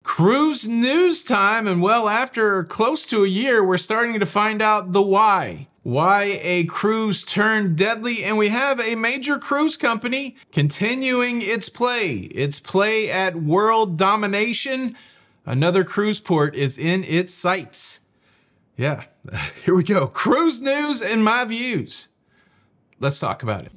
Cruise news time, and well, after close to a year, we're starting to find out the why. Why a cruise turned deadly, and we have a major cruise company continuing its play at World Domination. Another cruise port is in its sights. Yeah, here we go. Cruise news and my views. Let's talk about it.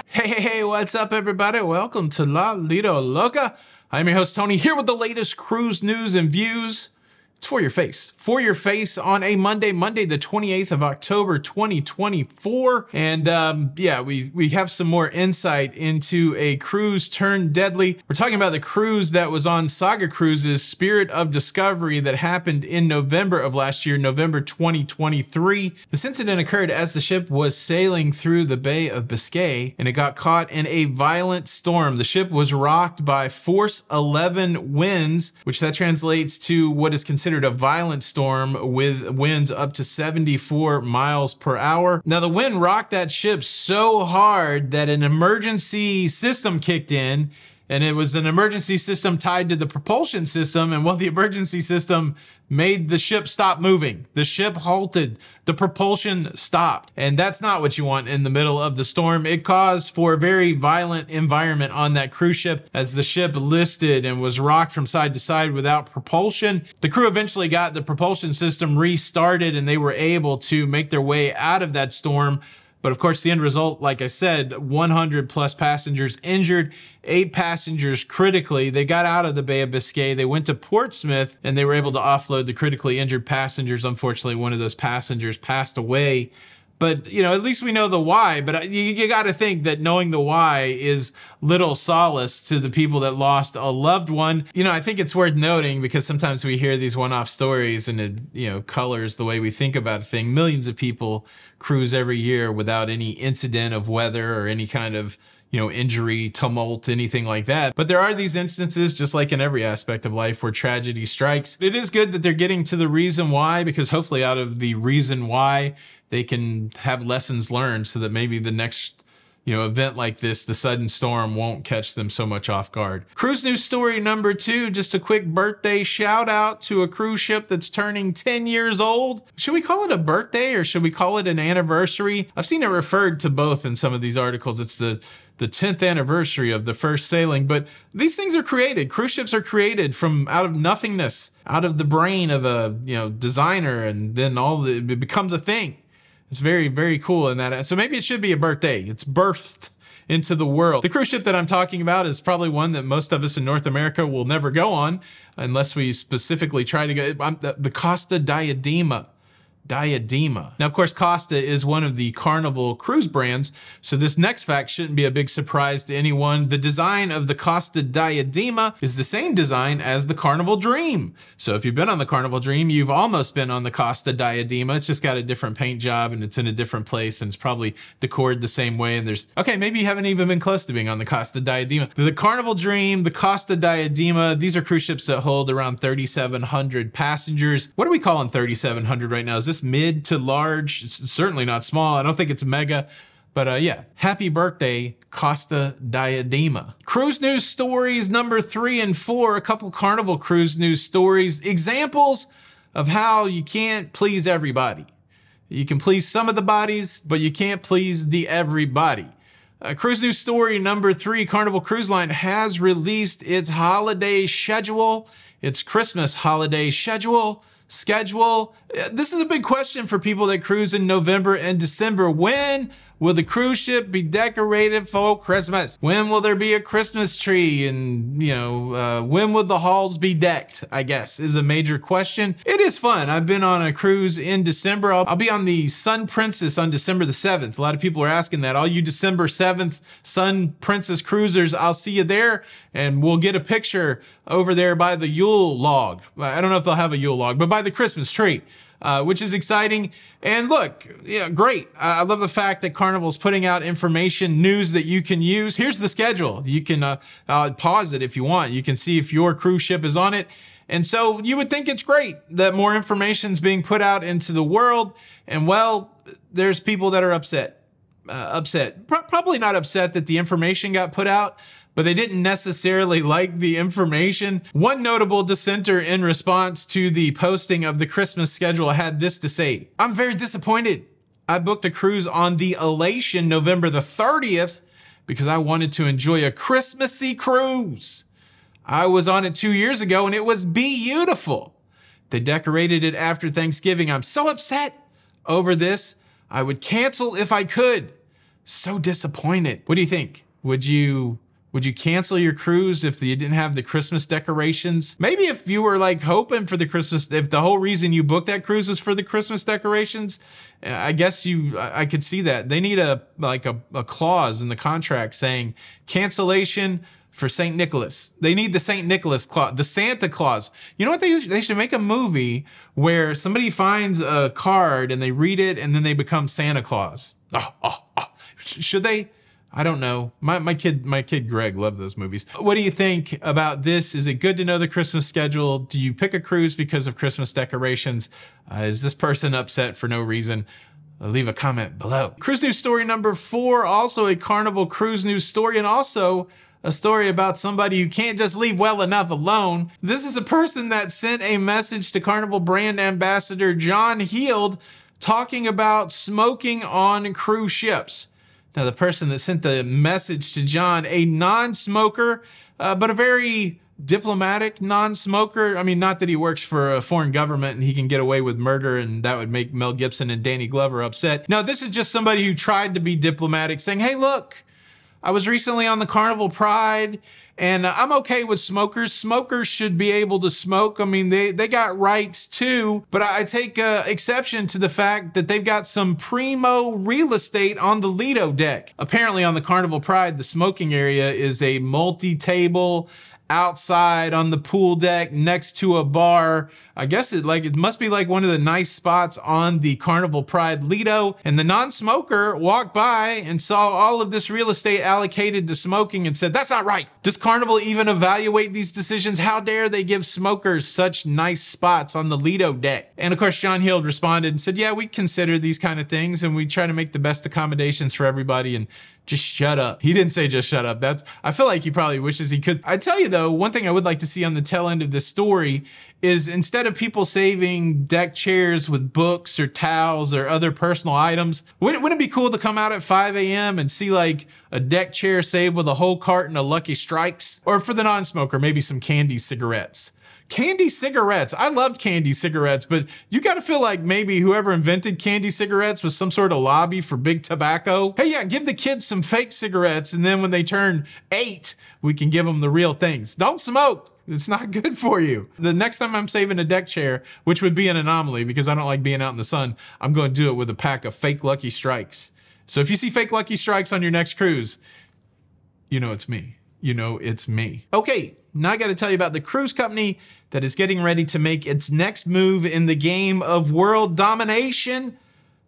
Hey, what's up, everybody? Welcome to La Lido Loca. I'm your host, Tony, here with the latest cruise news and views. It's for your face. For your face on a Monday, the 28th of October, 2024. And yeah, we have some more insight into a cruise turned deadly. We're talking about the cruise that was on Saga Cruises' Spirit of Discovery that happened in November of last year, November 2023. This incident occurred as the ship was sailing through the Bay of Biscay, and it got caught in a violent storm. The ship was rocked by force 11 winds, which that translates to what is considered a violent storm with winds up to 74 miles per hour. Now, the wind rocked that ship so hard that an emergency system kicked in, and it was an emergency system tied to the propulsion system. And well, the emergency system made the ship stop moving. The ship halted, the propulsion stopped. And that's not what you want in the middle of the storm. It caused for a very violent environment on that cruise ship as the ship listed and was rocked from side to side without propulsion. The crew eventually got the propulsion system restarted and they were able to make their way out of that storm. But of course, the end result, like I said, 100 plus passengers injured, 8 passengers critically. They got out of the Bay of Biscay. They went to Portsmouth and they were able to offload the critically injured passengers. Unfortunately, one of those passengers passed away. But, you know, at least we know the why. But you got to think that knowing the why is little solace to the people that lost a loved one. You know, I think it's worth noting because sometimes we hear these one-off stories and it, you know, colors the way we think about a thing. Millions of people cruise every year without any incident of weather or any kind of, you know, injury, tumult, anything like that. But there are these instances, just like in every aspect of life, where tragedy strikes. It is good that they're getting to the reason why, because hopefully out of the reason why, they can have lessons learned so that maybe the next, you know, event like this, the sudden storm, won't catch them so much off guard. Cruise news story number 2, just a quick birthday shout out to a cruise ship that's turning 10 years old. Should we call it a birthday or should we call it an anniversary? I've seen it referred to both in some of these articles. It's the 10th anniversary of the first sailing, but these things are created. Cruise ships are created from out of nothingness, out of the brain of a, you know, designer, and then it becomes a thing. It's very, very cool in that. So maybe it should be a birthday. It's birthed into the world. The cruise ship that I'm talking about is probably one that most of us in North America will never go on unless we specifically try to go. The Costa Diadema. Now, of course, Costa is one of the Carnival cruise brands, so this next fact shouldn't be a big surprise to anyone. The design of the Costa Diadema is the same design as the Carnival Dream. So if you've been on the Carnival Dream, you've almost been on the Costa Diadema. It's just got a different paint job and it's in a different place and it's probably decorated the same way. And okay, maybe you haven't even been close to being on the Costa Diadema. The Carnival Dream, the Costa Diadema, these are cruise ships that hold around 3,700 passengers. What are we calling 3,700 right now? Is this mid to large? It's certainly not small. I don't think it's mega, but yeah. Happy birthday, Costa Diadema. Cruise news stories number 3 and 4, a couple Carnival cruise news stories, examples of how you can't please everybody. You can please some of the bodies, but you can't please the everybody. Cruise news story number 3, Carnival Cruise Line has released its holiday schedule, its Christmas holiday schedule. This is a big question for people that cruise in November and December. When will the cruise ship be decorated for Christmas? When will there be a Christmas tree? And, you know, when will the halls be decked, I guess, is a major question. It is fun. I've been on a cruise in December. I'll be on the Sun Princess on December the 7th. A lot of people are asking that. All you December 7th Sun Princess cruisers, I'll see you there. And we'll get a picture over there by the Yule log. I don't know if they'll have a Yule log, but by the Christmas tree. Which is exciting. And look, yeah, great. I love the fact that Carnival's putting out information, news that you can use. Here's the schedule. You can pause it if you want. You can see if your cruise ship is on it. And so you would think it's great that more information is being put out into the world. And well, there's people that are upset. upset. Probably not upset that the information got put out, but they didn't necessarily like the information. One notable dissenter in response to the posting of the Christmas schedule had this to say: "I'm very disappointed. I booked a cruise on the Elation November the 30th because I wanted to enjoy a Christmassy cruise. I was on it 2 years ago and it was beautiful. They decorated it after Thanksgiving. I'm so upset over this. I would cancel if I could. So disappointed." What do you think? Would you cancel your cruise if you didn't have the Christmas decorations? Maybe if you were like hoping for the Christmas, if the whole reason you booked that cruise is for the Christmas decorations, I guess I could see that. They need a clause in the contract saying cancellation for St. Nicholas. They need the St. Nicholas clause, the Santa Claus. You know what they should make a movie where somebody finds a card and they read it and then they become Santa Claus. Should they? I don't know. My kid Greg loved those movies. What do you think about this? Is it good to know the Christmas schedule? Do you pick a cruise because of Christmas decorations? Is this person upset for no reason? Leave a comment below. Cruise news story number 4, also a Carnival cruise news story, and also a story about somebody who can't just leave well enough alone. This is a person that sent a message to Carnival brand ambassador John Heald talking about smoking on cruise ships. Now, the person that sent the message to John, a non-smoker, but a very diplomatic non-smoker. I mean, not that he works for a foreign government and he can get away with murder and that would make Mel Gibson and Danny Glover upset. No, this is just somebody who tried to be diplomatic, saying, hey, look, I was recently on the Carnival Pride and I'm okay with smokers. Smokers should be able to smoke. I mean, they got rights too, but I take exception to the fact that they've got some primo real estate on the Lido deck. Apparently on the Carnival Pride, the smoking area is a multi-table outside on the pool deck next to a bar. I guess it must be like one of the nice spots on the Carnival Pride Lido. And the non-smoker walked by and saw all of this real estate allocated to smoking and said, that's not right. Does Carnival even evaluate these decisions? How dare they give smokers such nice spots on the Lido deck? And of course, John Heald responded and said, yeah, we consider these kind of things and we try to make the best accommodations for everybody, and just shut up. He didn't say just shut up. I feel like he probably wishes he could. I tell you though, one thing I would like to see on the tail end of this story is, instead of people saving deck chairs with books or towels or other personal items, wouldn't it be cool to come out at 5 a.m. and see like a deck chair saved with a whole carton of Lucky Strikes? Or for the non-smoker, maybe some candy cigarettes. Candy cigarettes. I loved candy cigarettes, but you got to feel like maybe whoever invented candy cigarettes was some sort of lobby for big tobacco. Hey, yeah, give the kids some fake cigarettes, and then when they turn 8, we can give them the real things. Don't smoke. It's not good for you. The next time I'm saving a deck chair, which would be an anomaly because I don't like being out in the sun, I'm going to do it with a pack of fake Lucky Strikes. So if you see fake Lucky Strikes on your next cruise, you know it's me. You know it's me. Okay, now I got to tell you about the cruise company that is getting ready to make its next move in the game of world domination.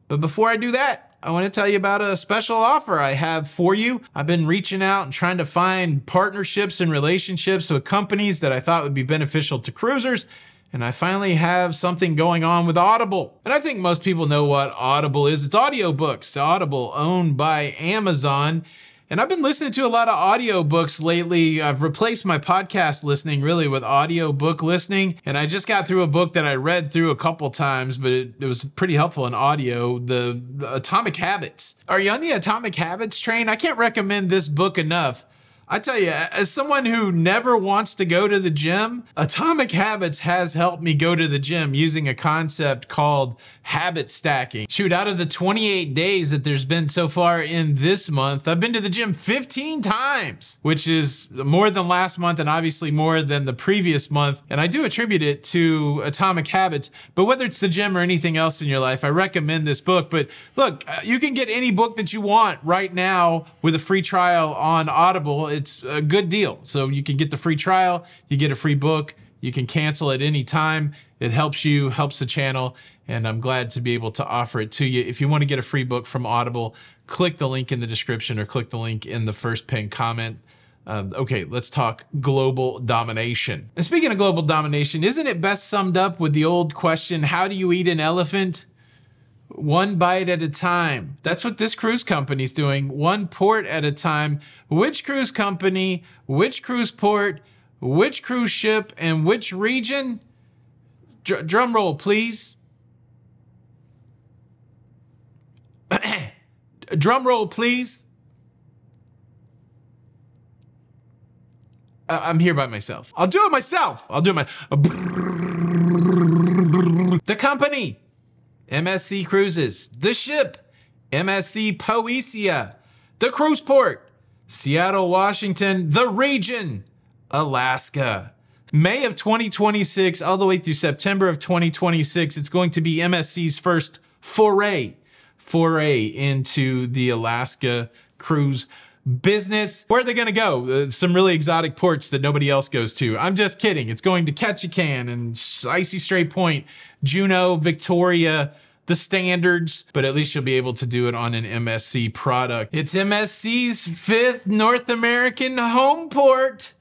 But before I do that, I want to tell you about a special offer I have for you. I've been reaching out and trying to find partnerships and relationships with companies that I thought would be beneficial to cruisers. And I finally have something going on with Audible. And I think most people know what Audible is. It's audiobooks. Audible, owned by Amazon. And I've been listening to a lot of audiobooks lately. I've replaced my podcast listening really with audiobook listening. And I just got through a book that I read through a couple times, but it was pretty helpful in audio, the Atomic Habits. Are you on the Atomic Habits train? I can't recommend this book enough. I tell you, as someone who never wants to go to the gym, Atomic Habits has helped me go to the gym using a concept called habit stacking. Shoot, out of the 28 days that there's been so far in this month, I've been to the gym 15 times, which is more than last month and obviously more than the previous month. And I do attribute it to Atomic Habits. But whether it's the gym or anything else in your life, I recommend this book. But look, you can get any book that you want right now with a free trial on Audible. It's a good deal. So you can get the free trial, you get a free book, you can cancel at any time. It helps you, helps the channel, and I'm glad to be able to offer it to you. If you want to get a free book from Audible, click the link in the description or click the link in the first pinned comment. Okay, let's talk global domination. And speaking of global domination, isn't it best summed up with the old question, how do you eat an elephant? One bite at a time. That's what this cruise company's doing. One port at a time. Which cruise company, which cruise port, which cruise ship, and which region? Drum roll, please. Drum roll, please. I'm here by myself. I'll do it myself. The company, MSC Cruises. The ship, MSC Poesia. The cruise port, Seattle, Washington. The region, Alaska. May of 2026 all the way through September of 2026, it's going to be MSC's first foray into the Alaska cruise business. Where are they gonna go? Some really exotic ports that nobody else goes to. I'm just kidding. It's going to Ketchikan and Icy Strait Point, Juneau, Victoria, the standards, but at least you'll be able to do it on an MSC product. It's MSC's 5th North American home port.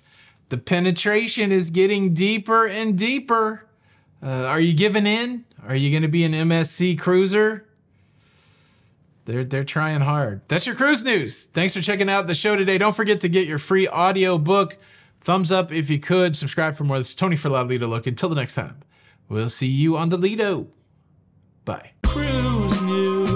The penetration is getting deeper and deeper. Are you giving in? Are you gonna be an MSC cruiser? They're trying hard. That's your cruise news. Thanks for checking out the show today. Don't forget to get your free audiobook. Thumbs up if you could. Subscribe for more. This is Tony for La Lido Look. Until the next time, we'll see you on the Lido. Bye. Cruise news.